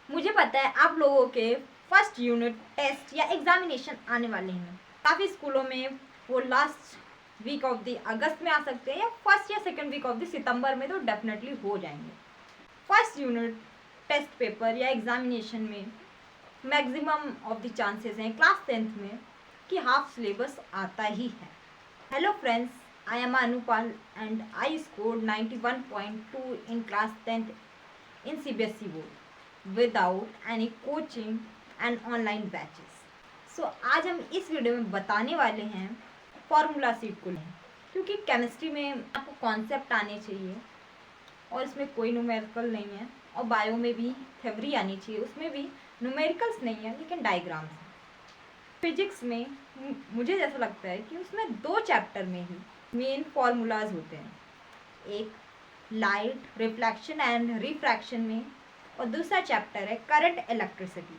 मुझे पता है आप लोगों के फर्स्ट यूनिट टेस्ट या एग्जामिनेशन आने वाले हैं। काफ़ी स्कूलों में वो last week of the August में आ सकते हैं या फर्स्ट या second week of the September में, तो डेफिनेटली हो जाएंगे। फर्स्ट यूनिट टेस्ट पेपर या एग्जामिनेशन में मैक्सिमम ऑफ द चांसेस हैं क्लास 10th में कि हाफ सिलेबस आता ही है। Hello friends, I am Anupal and I scored 91.2 in class 10th in CBSE board without any coaching and online batches. So आज हम इस वीडियो में बताने वाले हैं फॉर्मूला सीट को लें, क्योंकि केमिस्ट्री में आपको कॉन्सेप्ट आने चाहिए और इसमें कोई न्यूमेरिकल नहीं है, और बायो में भी थ्योरी आनी चाहिए, उसमें भी न्यूमेरिकल्स नहीं है लेकिन डायग्राम्स हैं। फिजिक्स में मुझे जैसा लगता है कि उसमें 2 चैप्टर में ही मेन फार्मूलाज होते हैं, एक लाइट रिफ्लेक्शन एंड रिफ्रैक्शन में और दूसरा चैप्टर है करंट इलेक्ट्रिसिटी।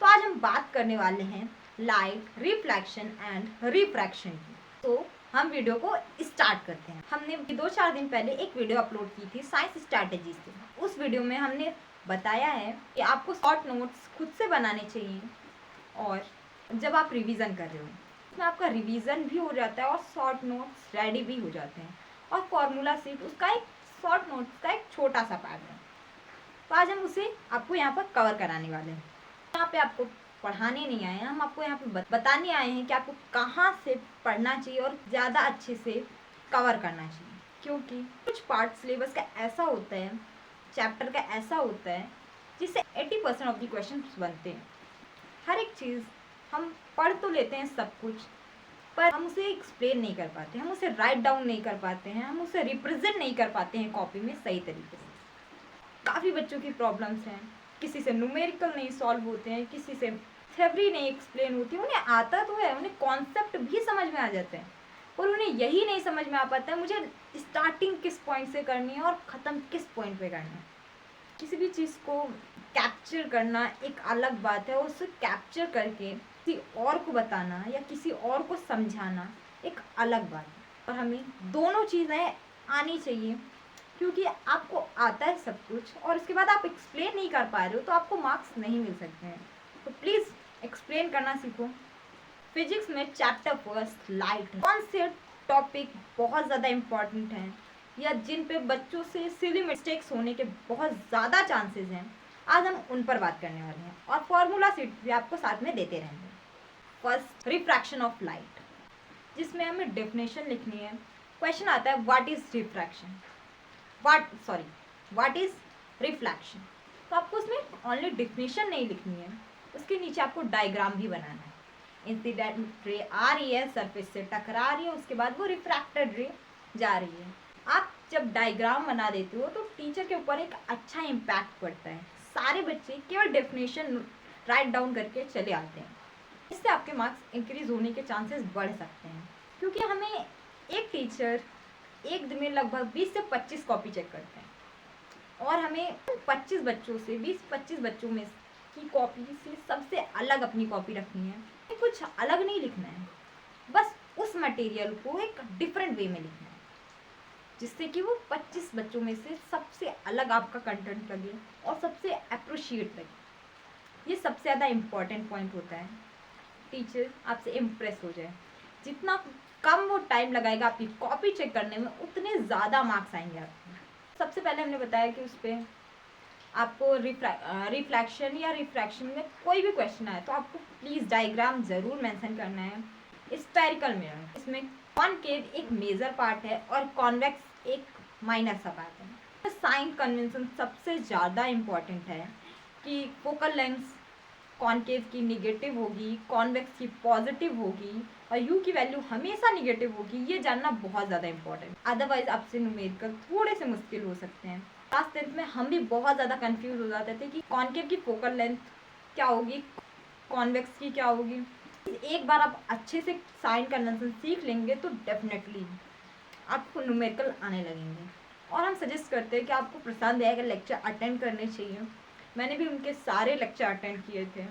तो आज हम बात करने वाले हैं लाइट रिफ्लेक्शन एंड रिफ्रैक्शन की। तो हम वीडियो को स्टार्ट करते हैं। हमने 2-4 दिन पहले एक वीडियो अपलोड की थी साइंस स्ट्रैटेजी से। उस वीडियो में हमने बताया है कि आपको शॉर्ट नोट्स खुद से बनाने चाहिए, और जब आप रिवीजन कर रहे हो उसमें आपका रिवीजन भी हो जाता है और शॉर्ट नोट्स रेडी भी हो जाते हैं। और फॉर्मूला सीट उसका एक शॉर्ट नोट्स का एक छोटा सा पार्ट है। तो आज हम उसे आपको यहाँ पर कवर कराने वाले हैं। यहाँ पे आपको पढ़ाने नहीं आए हैं, हम आपको यहाँ पे बताने आए हैं कि आपको कहाँ से पढ़ना चाहिए और ज़्यादा अच्छे से कवर करना चाहिए। क्योंकि कुछ पार्ट सिलेबस का ऐसा होता है, चैप्टर का ऐसा होता है जिससे 80% ऑफ द क्वेश्चन बनते हैं। हर एक चीज़ हम पढ़ तो लेते हैं सब कुछ, पर हम उसे एक्सप्लेन नहीं कर पाते, हम उसे राइट डाउन नहीं कर पाते हैं, हम उसे रिप्रेजेंट नहीं कर पाते हैं कॉपी में सही तरीके से। काफ़ी बच्चों की प्रॉब्लम्स हैं, किसी से न्यूमेरिकल नहीं सॉल्व होते हैं, किसी से थ्योरी नहीं एक्सप्लेन होती। उन्हें आता तो है, उन्हें कॉन्सेप्ट भी समझ में आ जाते हैं, और उन्हें यही नहीं समझ में आ पाता है मुझे स्टार्टिंग किस पॉइंट से करनी है और ख़त्म किस पॉइंट पे करना है। किसी भी चीज़ को कैप्चर करना एक अलग बात है, उसे कैप्चर करके किसी और को बताना या किसी और को समझाना एक अलग बात है। और हमें दोनों चीज़ें आनी चाहिए, क्योंकि आपको आता है सब कुछ और उसके बाद आप एक्सप्लेन नहीं कर पा रहे हो तो आपको मार्क्स नहीं मिल सकते हैं। तो प्लीज़ एक्सप्लेन करना सीखो। फिजिक्स में चैप्टर फर्स्ट लाइट, कौन से टॉपिक बहुत ज़्यादा इम्पॉर्टेंट हैं या जिन पे बच्चों से सिली मिस्टेक्स होने के बहुत ज़्यादा चांसेस हैं, आज हम उन पर बात करने वाले हैं। और फॉर्मूला सीट भी आपको साथ में देते रहेंगे। फर्स्ट रिफ्रैक्शन ऑफ लाइट, जिसमें हमें डेफिनेशन लिखनी है। क्वेश्चन आता है what is refraction, what is reflection. तो आपको उसमें ओनली डेफिनेशन नहीं लिखनी है, उसके नीचे आपको डायग्राम भी बनाना है। इंसिडेंट रे आ रही है, सरफेस से टकरा रही है, उसके बाद वो रिफ्रैक्टेड रे जा रही है। आप जब डायग्राम बना देते हो तो टीचर के ऊपर एक अच्छा इम्पैक्ट पड़ता है। सारे बच्चे केवल डेफिनेशन राइट डाउन करके चले आते हैं। इससे आपके मार्क्स इंक्रीज होने के चांसेस बढ़ सकते हैं, क्योंकि हमें एक टीचर एक दिन में लगभग 20 से 25 कॉपी चेक करते हैं, और हमें 25 बच्चों से 20-25 बच्चों में की कॉपी से सबसे अलग अपनी कॉपी रखनी है। कुछ अलग नहीं लिखना है, बस उस मटेरियल को एक डिफरेंट वे में लिखना है, जिससे कि वो 25 बच्चों में से सबसे अलग आपका कंटेंट लगे और सबसे अप्रिशिएट लगे। ये सबसे ज़्यादा इम्पॉर्टेंट पॉइंट होता है, टीचर आपसे इम्प्रेस हो जाए। जितना कम वो टाइम लगाएगा आपकी कॉपी चेक करने में, उतने ज़्यादा मार्क्स आएंगे आपको। सबसे पहले हमने बताया कि उस पर आपको रिफ्लेक्शन या रिफ्रैक्शन में कोई भी क्वेश्चन आए तो आपको प्लीज़ डायग्राम ज़रूर मेंशन करना है। स्फेरिकल मिरर, इसमें कॉनकेव एक मेजर पार्ट है और कॉन्वेक्स एक माइनर सा पार्ट है। साइन कन्वेंशन सबसे ज़्यादा इम्पॉर्टेंट है कि फोकल लेंथ कॉनकेव की निगेटिव होगी, कॉन्वेक्स की पॉजिटिव होगी, और यू की वैल्यू हमेशा निगेटिव होगी। ये जानना बहुत ज़्यादा इंपॉर्टेंट, अदरवाइज आपसे न्यूमेरिकल थोड़े से मुश्किल हो सकते हैं। क्लास 10th में हम भी बहुत ज़्यादा कंफ्यूज हो जाते थे कि कॉनकेव की फोकल लेंथ क्या होगी, कॉन्वेक्स की क्या होगी। एक बार आप अच्छे से साइन कन्वेंशन सीख लेंगे तो डेफिनेटली आपको न्यूमेरिकल आने लगेंगे। और हम सजेस्ट करते हैं कि आपको प्रशांत भैया के लेक्चर अटेंड करने चाहिए। मैंने भी उनके सारे लेक्चर अटेंड किए थे।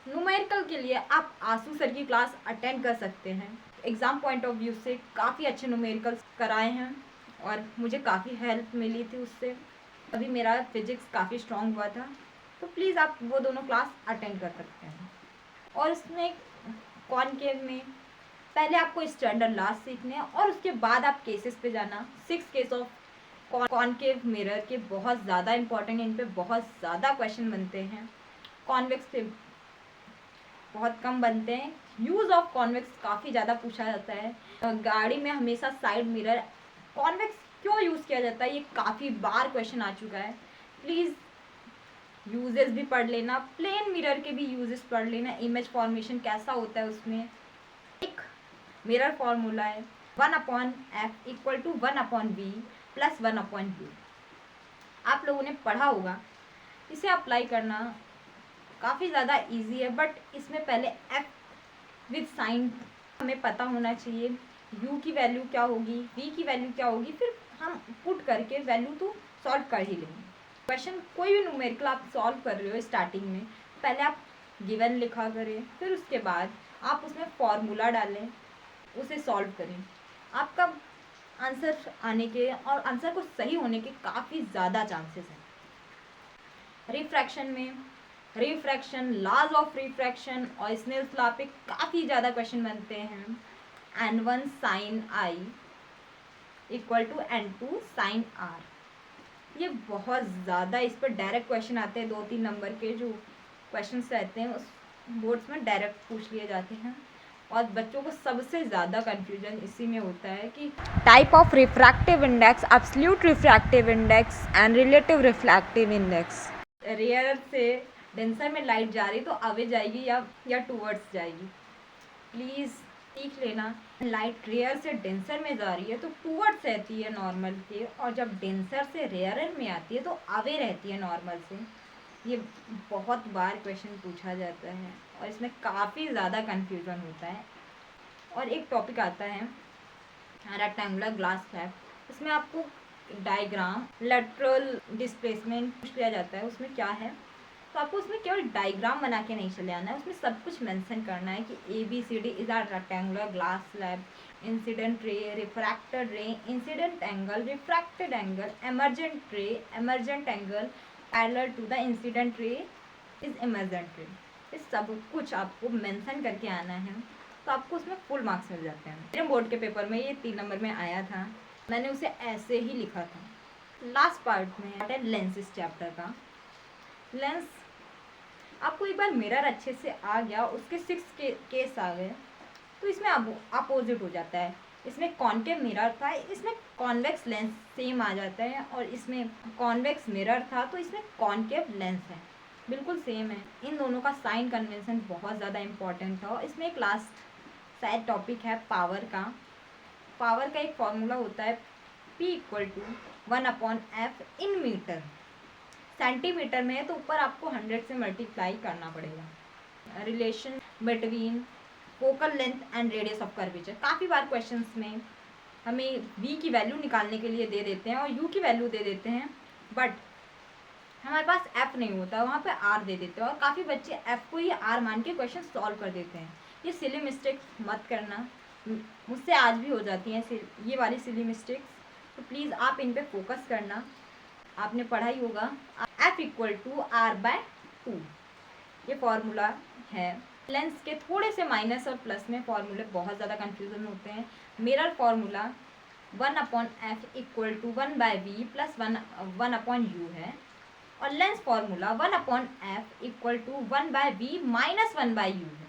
न्यूमेरिकल के लिए आप आसू सर की क्लास अटेंड कर सकते हैं। एग्ज़ाम पॉइंट ऑफ व्यू से काफ़ी अच्छे न्यूमेरिकल्स कराए हैं और मुझे काफ़ी हेल्प मिली थी उससे। अभी मेरा फिजिक्स काफ़ी स्ट्रॉन्ग हुआ था। तो प्लीज़ आप वो दोनों क्लास अटेंड कर सकते हैं। और इसमें कॉनकेव में पहले आपको स्टैंडर्ड लास्ट सीखने हैं और उसके बाद आप केसेस पे जाना। 6 केस ऑफ कॉनकेव मिरर के बहुत ज़्यादा इंपॉर्टेंट, इन पे बहुत ज़्यादा क्वेश्चन बनते हैं। कॉन्वेक्स पे बहुत कम बनते हैं। यूज़ ऑफ कॉन्वेक्स काफ़ी ज़्यादा पूछा जाता है। गाड़ी में हमेशा साइड मिरर कॉन्वेक्स क्यों यूज़ किया जाता है, ये काफ़ी बार क्वेश्चन आ चुका है। प्लीज़ यूजेस भी पढ़ लेना, प्लेन मिरर के भी यूजेस पढ़ लेना, इमेज फॉर्मेशन कैसा होता है उसमें। एक मिरर फॉर्मूला है 1/f equal to 1/v plus 1/u। आप लोगों ने पढ़ा होगा, इसे अप्लाई करना काफ़ी ज़्यादा इजी है, बट इसमें पहले f विद साइन हमें पता होना चाहिए। u की वैल्यू क्या होगी, v की वैल्यू क्या होगी, फिर हम पुट करके वैल्यू तो सॉल्व कर ही लेंगे। क्वेश्चन कोई भी न्यूमेरिकल आप सॉल्व कर रहे हो स्टार्टिंग में, पहले आप गिवन लिखा करें, फिर उसके बाद आप उसमें फॉर्मूला डालें, उसे सॉल्व करें। आपका आंसर आने के और आंसर को सही होने के काफ़ी ज़्यादा चांसेस हैं। रिफ्रैक्शन में रिफ्रैक्शन, लॉज ऑफ रिफ्रैक्शन और स्नेल्स लॉ पे काफ़ी ज़्यादा क्वेश्चन बनते हैं। n1 sine i equal to n2 sine r, ये बहुत ज़्यादा इस पर डायरेक्ट क्वेश्चन आते हैं। 2-3 नंबर के जो क्वेश्चंस रहते हैं उस बोर्ड्स में डायरेक्ट पूछ लिए जाते हैं। और बच्चों को सबसे ज़्यादा कंफ्यूजन इसी में होता है कि type of refractive index, absolute refractive index and relative refractive index. Rare से डेंसर में लाइट जा रही तो अवे जाएगी या टूवर्ड्स जाएगी। प्लीज़ सीख लेना, लाइट रेयर से डेंसर में जा रही है तो टूवर्ड्स रहती है नॉर्मल के, और जब डेंसर से रेयरर में आती है तो अवे रहती है नॉर्मल से। ये बहुत बार क्वेश्चन पूछा जाता है और इसमें काफ़ी ज़्यादा कंफ्यूजन होता है। और एक टॉपिक आता है रेक्टेंगुलर ग्लास स्लैब, इसमें आपको डायग्राम, लेटरल डिस्प्लेसमेंट पूछ लिया जाता है। उसमें क्या है, तो आपको उसमें केवल डायग्राम बना के नहीं चले आना है, उसमें सब कुछ मेंशन करना है कि ABCD is are rectangular glass slab, incident ray, refracted ray, incident angle, refracted angle, emergent ray, emergent angle parallel to the incident ray is emergent ray. इस सब कुछ आपको मेंशन करके आना है, तो आपको उसमें फुल मार्क्स मिल जाते हैं। मेरे बोर्ड के पेपर में ये 3 नंबर में आया था, मैंने उसे ऐसे ही लिखा था। लास्ट पार्ट में है लेंस इस चैप्टर का। लेंस आपको एक बार मिरर अच्छे से आ गया, उसके 6 केस आ गए, तो इसमें अपोजिट हो जाता है। इसमें कॉन्केव मिरर था, इसमें कॉन्वेक्स लेंस सेम आ जाता है, और इसमें कॉन्वेक्स मिरर था तो इसमें कॉन्केव लेंस है, बिल्कुल सेम है। इन दोनों का साइन कन्वेंशन बहुत ज़्यादा इंपॉर्टेंट था। और इसमें एक लास्ट शायद टॉपिक है पावर का। पावर का एक फॉर्मूला होता है P equal to 1/f in metre. Centimetre में है तो ऊपर आपको 100 से मल्टीप्लाई करना पड़ेगा। Relation between focal length and radius of curvature, काफ़ी बार क्वेश्चंस में हमें v की वैल्यू निकालने के लिए दे देते हैं और u की वैल्यू दे देते हैं, बट हमारे पास f नहीं होता, वहाँ पे r दे देते हैं, और काफ़ी बच्चे f को ही r मान के क्वेश्चन सॉल्व कर देते हैं। ये सिली मिस्टेक मत करना, मुझसे आज भी हो जाती हैं ये वाली सिली मिस्टेक्स, तो प्लीज़ आप इन पे फोकस करना। आपने पढ़ा ही होगा f इक्वल टू r/2, ये फॉर्मूला है। लेंस के थोड़े से माइनस और प्लस में फॉर्मूले बहुत ज़्यादा कंफ्यूजन होते हैं। Mirror formula 1/f equal to 1/v plus 1/u है, और lens formula 1/f equal to 1/v minus 1/u है।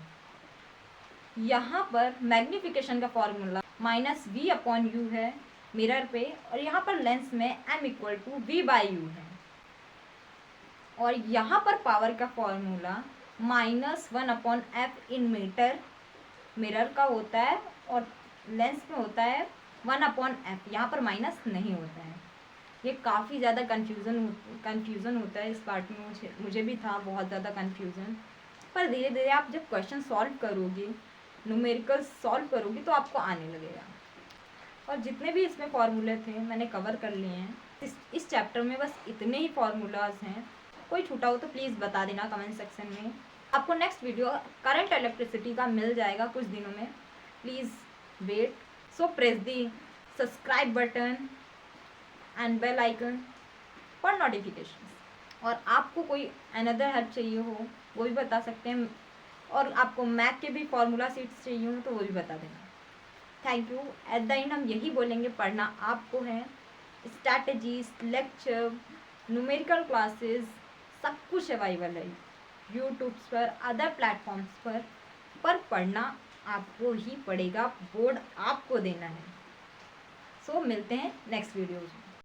यहाँ पर मैग्नीफिकेशन का फॉर्मूला -v/u है मिरर पे, और यहाँ पर लेंस में m इक्वल टू v/u है, और यहाँ पर पावर का formula -1/f in metre mirror का होता है, और लेंस में होता है 1/f, यहाँ पर माइनस नहीं होता है। ये काफ़ी ज़्यादा कन्फ्यूज़न होता है इस पार्ट में, मुझे भी था बहुत ज़्यादा कन्फ्यूज़न, पर धीरे धीरे आप जब क्वेश्चन सॉल्व करोगे, न्यूमेरिकल सॉल्व करोगे, तो आपको आने लगेगा। और जितने भी इसमें फार्मूले थे मैंने कवर कर लिए हैं। इस चैप्टर में बस इतने ही फार्मूलाज हैं, कोई छूटा हो तो प्लीज़ बता देना कमेंट सेक्शन में। आपको नेक्स्ट वीडियो करंट इलेक्ट्रिसिटी का मिल जाएगा कुछ दिनों में, please wait. So press the subscribe button and bell icon for notifications. और आपको कोई अनदर हेल्प चाहिए हो वो भी बता सकते हैं, और आपको मैथ के भी फॉर्मूला शीट्स चाहिए हो तो वो भी बता देना। Thank you. At the end हम यही बोलेंगे, पढ़ना आपको है। स्ट्रैटेजीज, लेक्चर, न्यूमेरिकल क्लासेस सब कुछ अवेलेबल है यूट्यूब्स पर, अदर प्लेटफॉर्म्स पर पढ़ना आपको ही पड़ेगा, बोर्ड आपको देना है। सो मिलते हैं नेक्स्ट वीडियोज़ में।